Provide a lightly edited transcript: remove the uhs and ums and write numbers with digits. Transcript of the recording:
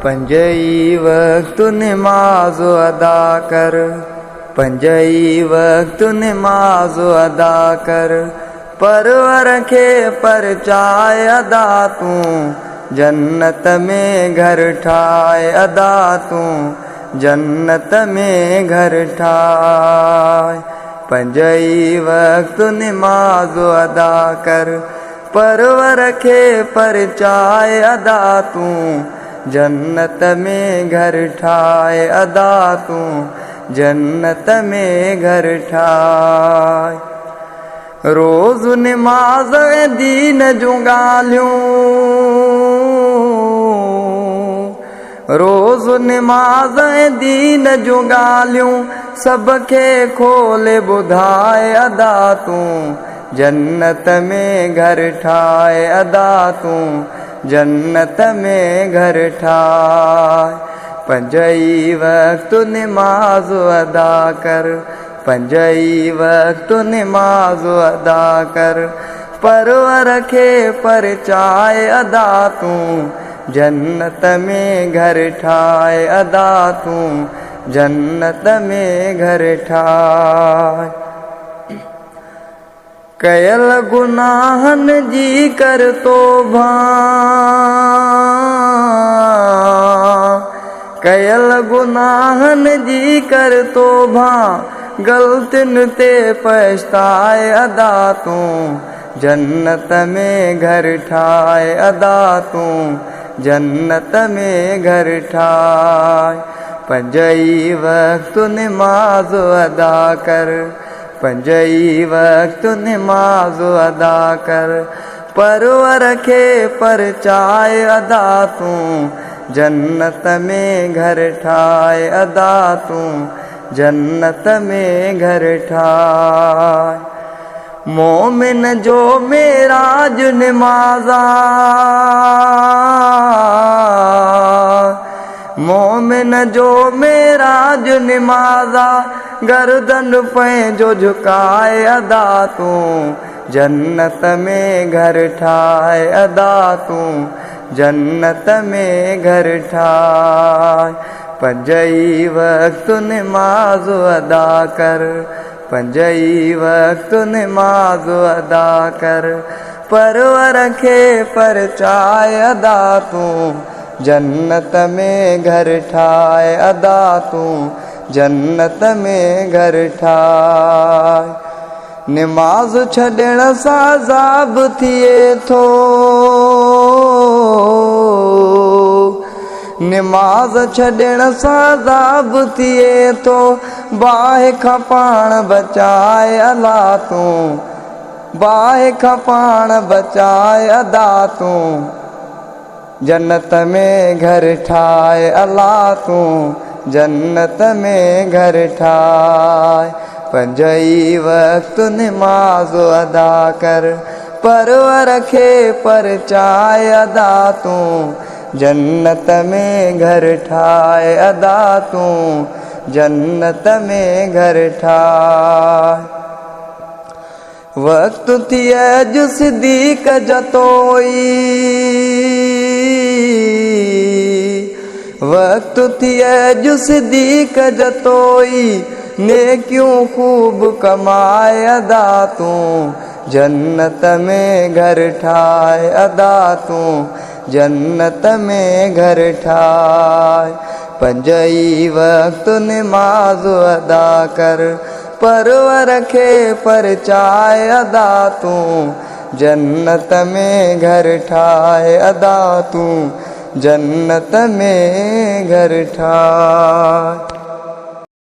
पंजई वक्त नमाज अदा कर, पंजई वक्त नमाज अदा कर, परवर के परचाए अदा तू, जन्नत में घर ठाए अदा तू, जन्नत में घर ठाए। पंजई वक्त नमाज अदा कर, परवर के परचाए अदा तू, जन्नत में घर ठाए अदा तू, जन्नत में घर ठाए। रोज नमाज दीन जुगालियूं, रोज नमाज दीन जुगालियूं, सबके खोले बुधाए अदा तू, जन्नत में घर ठाए अदा तू, जन्नत में घर ठाए। पंजई वक्त नमाज अदा कर, पंजई वक्त नमाज अदा कर, परवर के परचाए अदा तू, जन्नत में घर ठाए अदा तू, जन्नत में घर ठाए। कयल गुनाहन जी कर तोबा, कयल गुनाहन जी कर तोबा, गलतिन ते पछताए अदा तू, जन्नत में घर ठाए अदा तू, जन्नत में घर ठाए। पंजई वक्त नमाज अदा कर, पंजई वक्त नमाज अदा कर, परवर के परचाए अदा तू, जन्नत में घर ठाए अदा तू, जन्नत में घर ठाए। मोमिन जो मेराज नमाजा, मोमिन जो मेराज नमाजा, गर्दन पे जो झुकाए अदा तू, जन्नत में घर ठाए अदा तू, जन्नत में घर ठाए। पंजई वक्त नमाज अदा कर, पंजई वक्त नमाज अदा कर, परवर के परचाए अदा तू, जन्नत में घर ठाए अदा तू, जन्नत में घर ठाए। नमाज छॾण सां अज़ाब थिए थो, नमाज छॾण सां अज़ाब थिए थो, बाहि खां पाण बचाए अला तू, बाहि खां पाण बचाए अदा तू, जन्नत में घर ठाए अला तू, जन्नत में घर ठाए। पंजई वक्त नमाज अदा कर, परवर के परचाए अदा तू, जन्नत में घर ठाए अदा तू, जन्नत में घर ठाए। वक्त थिए जो सिद्दीक जतोई, वक्त थिए जो सिद्दीक जतोई, नेकियों खूब कमाए अदा तू, जन्नत में घर ठाए अदा तू, जन्नत में घर ठाए। पंजई वक्त नमाज अदा कर, परवर के परचाए अदा तू, जन्नत में घर ठाए अदा तू, जन्नत में घर ठाए।